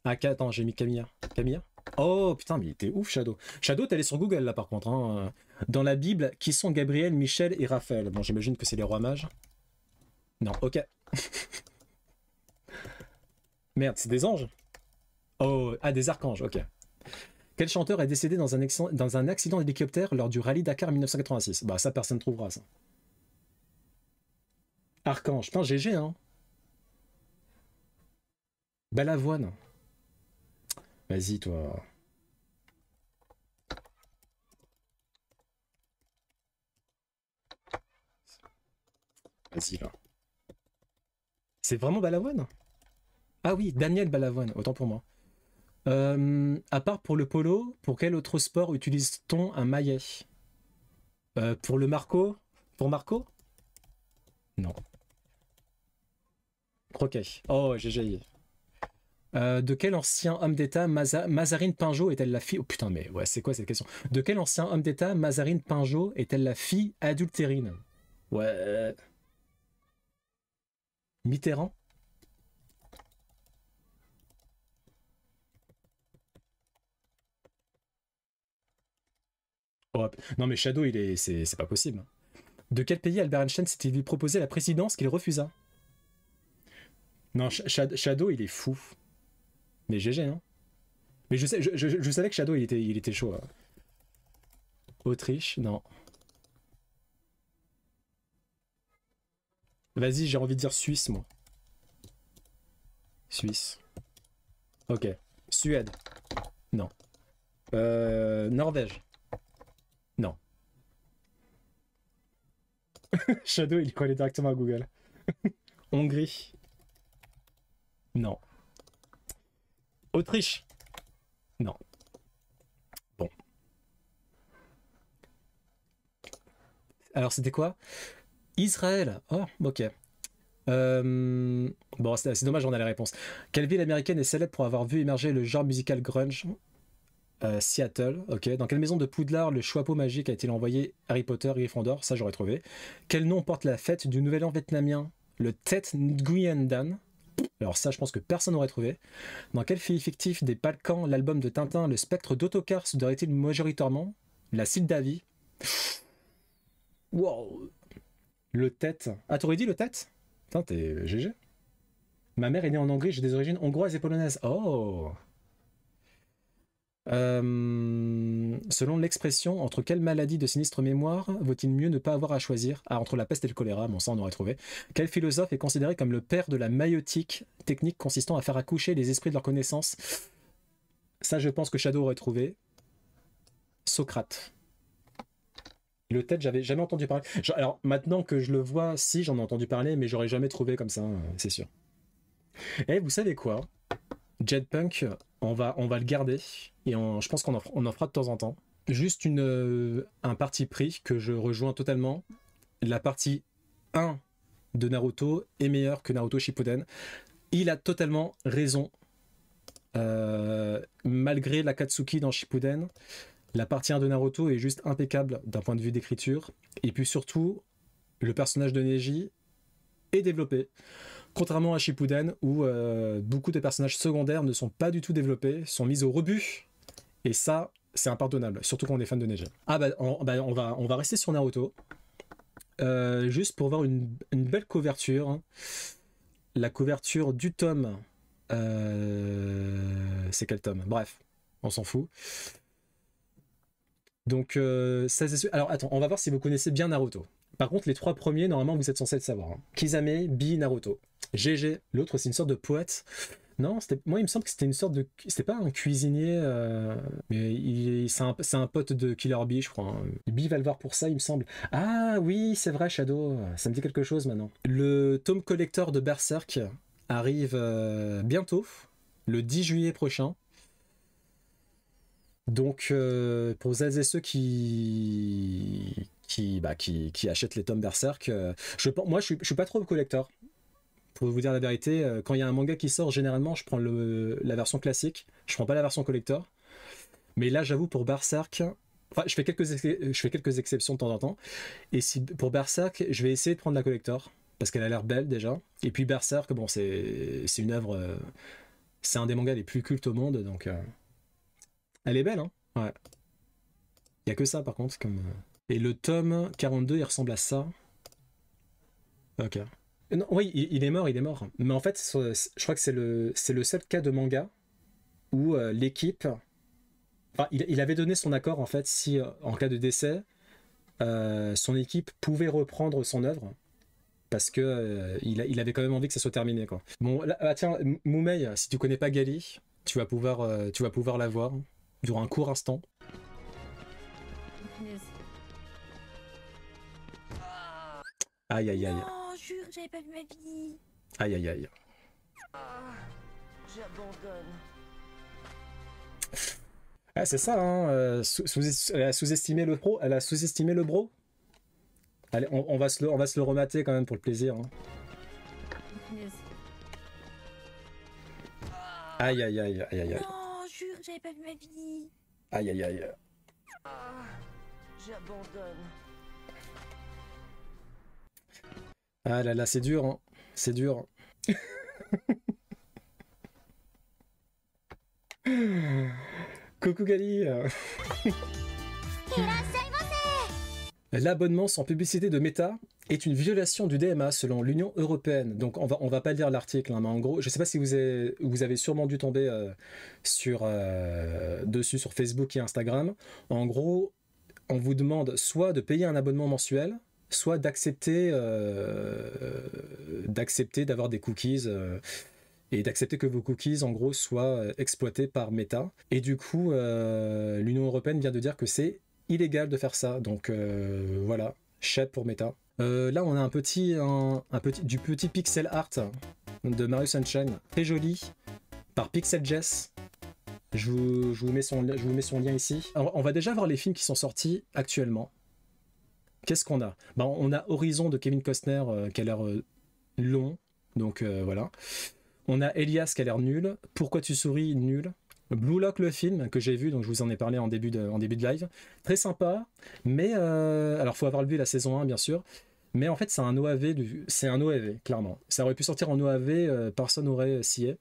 Ah, attends, j'ai mis Camilla. Camilla? Oh putain, mais il était ouf, Shadow. Shadow, t'es allé sur Google là par contre, hein. Dans la Bible, qui sont Gabriel, Michel et Raphaël? Bon, j'imagine que c'est les rois mages. Non, ok. Merde, c'est des anges? Oh, ah, des archanges, ok. Quel chanteur est décédé dans un accident d'hélicoptère lors du rallye Dakar 1986? Bah ça, personne ne trouvera ça. Archange, putain, GG, hein. Balavoine. Vas-y, toi. Vas-y, là. C'est vraiment Balavoine? Ah oui, Daniel Balavoine, autant pour moi. À part pour le polo, pour quel autre sport utilise-t-on un maillet? Pour le Marco? Pour Marco? Non. Croquet. Oh, GG. De quel ancien homme d'État Mazarine Pinjot est-elle la fille... Oh putain, mais ouais, c'est quoi cette question? De quel ancien homme d'État Mazarine Pinjot est-elle la fille adultérine? Ouais... Mitterrand? Oh, non mais Shadow, il est... C'est pas possible. De quel pays Albert Einstein s'était lui proposé la présidence qu'il refusa? Non, Shadow, il est fou. Mais GG, hein. Mais je savais que Shadow, il était chaud. Hein. Autriche, non. Vas-y, j'ai envie de dire Suisse, moi. Suisse. Ok. Suède. Non. Norvège. Non. Shadow, il collait directement à Google. Hongrie. Non. Autriche. Non. Bon. Alors, c'était quoi? Israël. Oh, ok. Bon, c'est dommage, on a la réponse. Quelle ville américaine est célèbre pour avoir vu émerger le genre musical grunge? Seattle, ok. Dans quelle maison de Poudlard le chapeau magique a-t-il envoyé Harry Potter et Gryffondor? Ça, j'aurais trouvé. Quel nom porte la fête du Nouvel An vietnamien? Le Tet Nguyen Dan. Alors ça, je pense que personne n'aurait trouvé. Dans quel pays fictif des Balkans, l'album de Tintin, le spectre d'Autocar se dorait-il majoritairement? La Sildavie. Wow. Le Tet. Ah, t'aurais dit le Tet? Putain, t'es GG. Ma mère est née en Hongrie, j'ai des origines hongroises et polonaises. Oh. Selon l'expression, entre quelle maladie de sinistre mémoire vaut-il mieux ne pas avoir à choisir? Ah, entre la peste et le choléra, bon ça on aurait trouvé. Quel philosophe est considéré comme le père de la maïotique, technique consistant à faire accoucher les esprits de leur connaissance? Ça je pense que Shadow aurait trouvé. Socrate. Le tête, j'avais jamais entendu parler. Alors maintenant que je le vois, si j'en ai entendu parler, mais j'aurais jamais trouvé comme ça, c'est sûr. Et vous savez quoi? Jetpunk, on va le garder et je pense qu'on en fera de temps en temps. Juste un parti pris que je rejoins totalement. La partie 1 de Naruto est meilleure que Naruto Shippuden. Il a totalement raison. Malgré l'Akatsuki dans Shippuden, la partie 1 de Naruto est juste impeccable d'un point de vue d'écriture. Et puis surtout, le personnage de Neji est développé. Contrairement à Shippuden, où beaucoup de personnages secondaires ne sont pas du tout développés, sont mis au rebut. Et ça, c'est impardonnable, surtout quand on est fan de Neji. Ah bah, on va rester sur Naruto. Juste pour voir une belle couverture. Hein. La couverture du tome. C'est quel tome? Bref, on s'en fout. Donc, ça c'est sûr. Alors attends, on va voir si vous connaissez bien Naruto. Par contre, les 3 premiers, normalement, vous êtes censé le savoir. Hein. Kisame, Bi, Naruto. GG. L'autre, c'est une sorte de poète. Non, moi, il me semble que c'était une sorte de... C'était pas un cuisinier, mais c'est un pote de Killer Bee, je crois. Hein. Bee va le voir pour ça, il me semble. Ah oui, c'est vrai, Shadow. Ça me dit quelque chose maintenant. Le tome collector de Berserk arrive bientôt, le 10 juillet prochain. Donc, pour celles et ceux qui achètent les tomes Berserk, moi, je suis pas trop le collector. Pour vous dire la vérité, quand il y a un manga qui sort, généralement, je prends la version classique. Je prends pas la version collector. Mais là, j'avoue, pour Berserk, enfin, je fais quelques exceptions de temps en temps. Et si, pour Berserk, je vais essayer de prendre la collector, parce qu'elle a l'air belle déjà. Et puis Berserk, bon, c'est une œuvre, c'est un des mangas les plus cultes au monde, donc elle est belle, hein. Ouais. Il y a que ça, par contre, comme. Et le tome 42, il ressemble à ça. Ok. Non, oui, il est mort, il est mort. Mais en fait, je crois que c'est le seul cas de manga où l'équipe. Enfin, il avait donné son accord, en fait, si en cas de décès, son équipe pouvait reprendre son œuvre. Parce que il avait quand même envie que ça soit terminé, quoi. Bon, là, ah, tiens, Moumei, si tu connais pas Gali, tu vas pouvoir la voir durant un court instant. Yes. Aïe, aïe, aïe. Non, jure, j'avais pas vu ma vie. Aïe, aïe, aïe. J'abandonne. Ah, c'est ça, hein. Elle a sous-estimé le pro. Elle a sous-estimé le bro. Allez, on va se le remater quand même pour le plaisir, hein. Yes. Aïe, aïe, aïe, aïe, aïe, aïe. Non, jure, j'avais pas vu ma vie. Aïe, aïe, aïe. J'abandonne. Ah là là, c'est dur, hein. C'est dur. Coucou Gali. L'abonnement sans publicité de Meta est une violation du DMA selon l'Union européenne. Donc on va pas lire l'article, hein, mais en gros, je sais pas si vous avez sûrement dû tomber dessus sur Facebook et Instagram. En gros, on vous demande soit de payer un abonnement mensuel, soit d'accepter d'avoir des cookies et d'accepter que vos cookies en gros soient exploités par Meta. Et du coup, l'Union européenne vient de dire que c'est illégal de faire ça. Donc voilà, chèque pour Meta. Là, on a un petit du petit pixel art de Mario Sunshine, très joli, par Pixel Jess. Je vous mets son lien ici. Alors, on va déjà voir les films qui sont sortis actuellement. Qu'est-ce qu'on a? Ben, on a Horizon de Kevin Costner qui a l'air long, donc voilà. On a Elias qui a l'air nul. Pourquoi tu souris? Nul. Blue Lock, le film que j'ai vu, donc je vous en ai parlé en début de live. Très sympa, mais alors faut avoir vu la saison 1 bien sûr. Mais en fait c'est un OAV, clairement. Ça aurait pu sortir en OAV, personne n'aurait scié.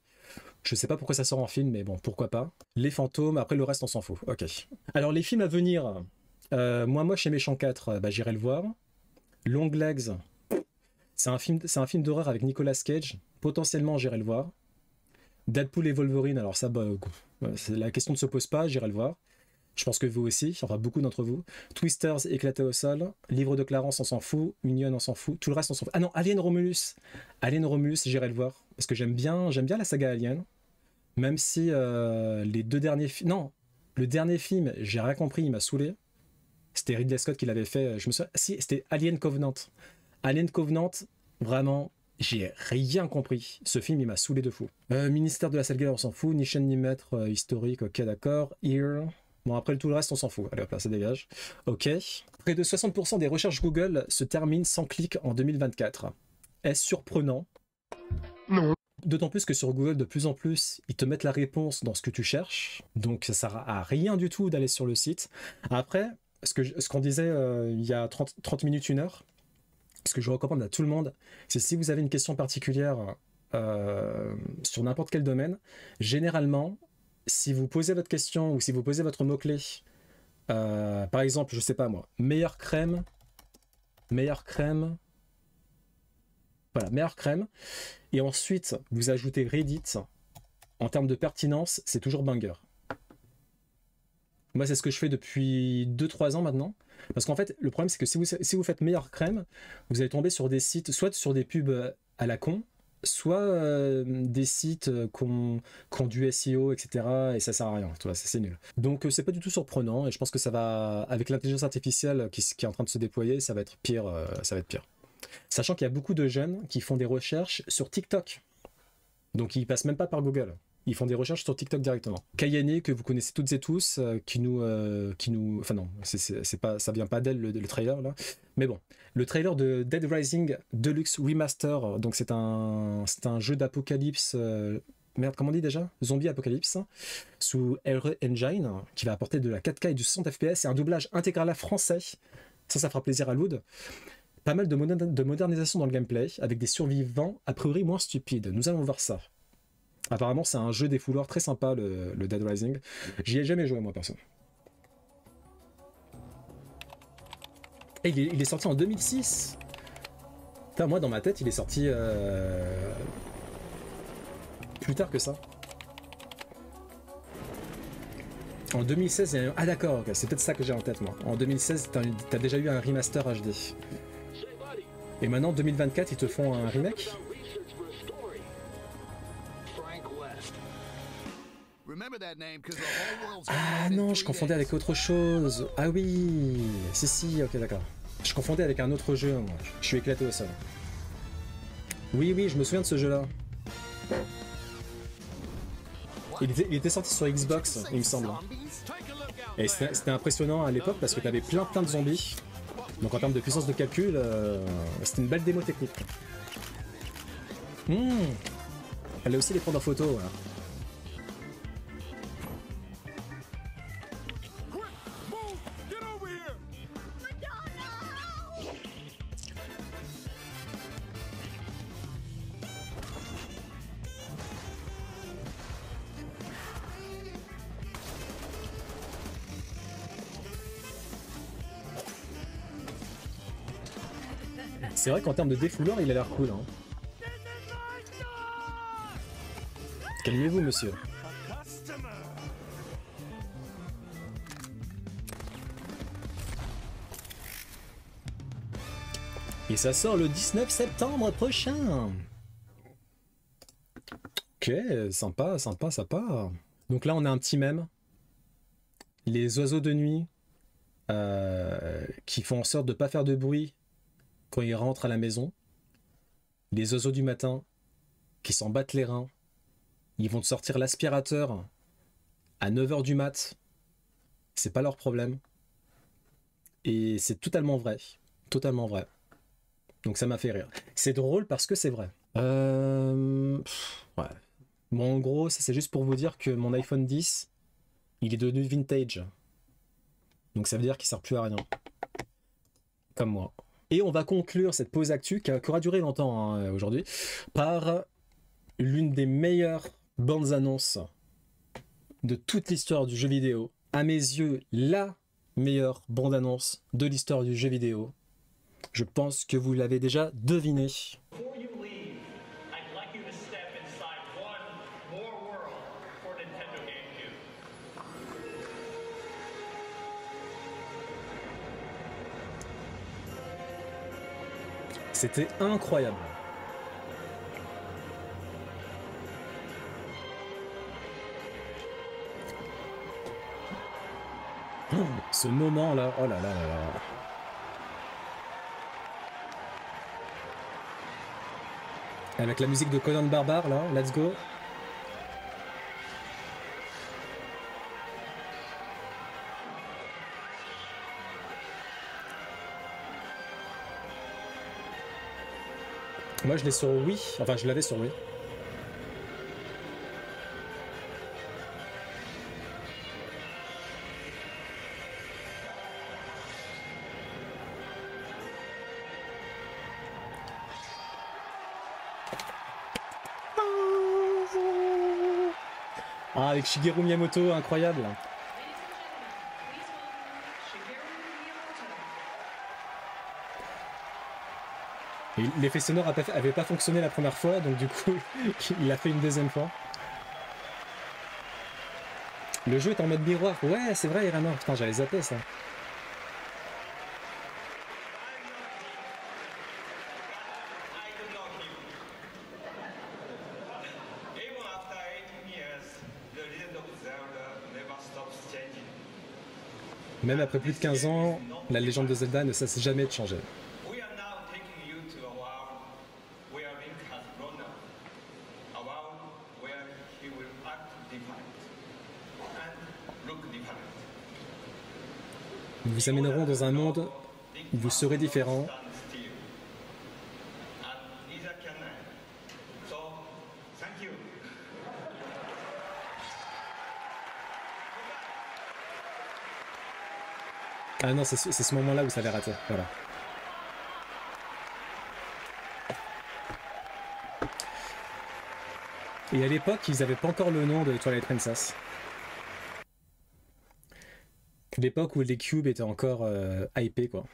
Je sais pas pourquoi ça sort en film, mais bon, pourquoi pas. Les fantômes, après le reste on s'en fout. Ok. Alors les films à venir, moi chez Méchant 4, bah, j'irai le voir. Long Legs, c'est un film d'horreur avec Nicolas Cage. Potentiellement j'irai le voir. Deadpool et Wolverine, alors ça, bah, la question ne se pose pas, j'irai le voir. Je pense que vous aussi, enfin beaucoup d'entre vous. Twisters éclaté au sol, Livre de Clarence, on s'en fout, Minion, on s'en fout, tout le reste, on s'en fout. Ah non, Alien Romulus, j'irai le voir, parce que j'aime bien la saga Alien, même si les deux derniers films... Non, le dernier film, j'ai rien compris, il m'a saoulé. C'était Ridley Scott qui l'avait fait, je me souviens... Si, c'était Alien Covenant. Alien Covenant, vraiment... J'ai rien compris. Ce film, il m'a saoulé de fou. Ministère de la Salle Galère, on s'en fout. Ni chaîne ni maître, historique, ok, d'accord. Here. Bon, après, tout le reste, on s'en fout. Allez, hop là, ça dégage. Ok. Près de 60% des recherches Google se terminent sans clic en 2024. Est-ce surprenant? Non. D'autant plus que sur Google, de plus en plus, ils te mettent la réponse dans ce que tu cherches. Donc, ça sert à rien du tout d'aller sur le site. Après, ce qu'on disait il y a 30 minutes, 1 heure, ce que je recommande à tout le monde, c'est si vous avez une question particulière sur n'importe quel domaine, généralement, si vous posez votre question ou si vous posez votre mot-clé, par exemple, je sais pas moi, meilleure crème, voilà, meilleure crème, et ensuite vous ajoutez Reddit, en termes de pertinence, c'est toujours banger. Moi, c'est ce que je fais depuis 2-3 ans maintenant. Parce qu'en fait, le problème, c'est que si vous faites meilleure crème, vous allez tomber sur des sites, soit sur des pubs à la con, soit des sites qui ont du SEO, etc. Et ça sert à rien, tu vois, c'est nul. Donc, c'est pas du tout surprenant. Et je pense que ça va, avec l'intelligence artificielle qui est en train de se déployer, ça va être pire. Sachant qu'il y a beaucoup de jeunes qui font des recherches sur TikTok. Donc, ils passent même pas par Google. Ils font des recherches sur TikTok directement. Kayane, que vous connaissez toutes et tous, qui nous, enfin non, c'est pas, ça vient pas d'elle le trailer là. Mais bon, le trailer de Dead Rising Deluxe Remaster. Donc c'est un jeu d'apocalypse merde, comment on dit déjà? Zombie Apocalypse, sous Unreal Engine, qui va apporter de la 4K et du 60 FPS et un doublage intégral à français. Ça fera plaisir à Loud. Pas mal de modernisation dans le gameplay, avec des survivants a priori moins stupides. Nous allons voir ça. Apparemment, c'est un jeu des foulards très sympa, le Dead Rising. J'y ai jamais joué, moi, perso. Et il est sorti en 2006. Putain, moi, dans ma tête, il est sorti plus tard que ça. En 2016, il y a... Ah d'accord, okay, c'est peut-être ça que j'ai en tête, moi. En 2016, t'as déjà eu un remaster HD. Et maintenant, en 2024, ils te font un remake? Ah non, je confondais avec autre chose. Ah oui, si, ok, d'accord. Je confondais avec un autre jeu, moi. Je suis éclaté au sol. Oui, je me souviens de ce jeu-là. Il était sorti sur Xbox, il me semble. Et c'était impressionnant à l'époque parce que t'avais plein de zombies. Donc en termes de puissance de calcul, c'était une belle démo technique. Elle a aussi les prendre en photo, voilà. C'est vrai qu'en termes de défouloir, il a l'air cool. Hein. Calmez-vous, monsieur. Et ça sort le 19 septembre prochain. Ok, sympa. Donc là, on a un petit mème. Les oiseaux de nuit qui font en sorte de ne pas faire de bruit quand ils rentrent à la maison. Les oiseaux du matin qui s'en battent les reins. Ils vont te sortir l'aspirateur à 9h du mat. C'est pas leur problème. Et c'est totalement vrai. Totalement vrai. Donc ça m'a fait rire. C'est drôle parce que c'est vrai. Ouais. Bon, en gros, ça c'est juste pour vous dire que mon iPhone 10, il est devenu vintage. Donc ça veut dire qu'il sert plus à rien. Comme moi. Et on va conclure cette pause actu qui aura duré longtemps hein, aujourd'hui par l'une des meilleures bandes annonces de toute l'histoire du jeu vidéo. À mes yeux, la meilleure bande annonce de l'histoire du jeu vidéo. Je pense que vous l'avez déjà deviné. C'était incroyable. Ce moment-là, oh là là là là. Avec la musique de Conan le Barbare, là, let's go. Moi, je l'ai sur Wii. Enfin, je l'avais sur Wii. Ah, avec Shigeru Miyamoto, incroyable. Et l'effet sonore avait pas fonctionné la première fois, donc du coup, il l'a fait une deuxième fois. Le jeu est en mode miroir. Ouais, c'est vrai, Irana. Putain, j'avais zappé ça. Même après plus de 15 ans, la légende de Zelda ne cesse jamais de changer. Nous vous amènerons dans un monde où vous serez différent. Ah non, c'est ce moment-là où ça avait raté. Voilà. Et à l'époque, ils n'avaient pas encore le nom de Twilight Princess. L'époque où les cubes étaient encore hypés, quoi.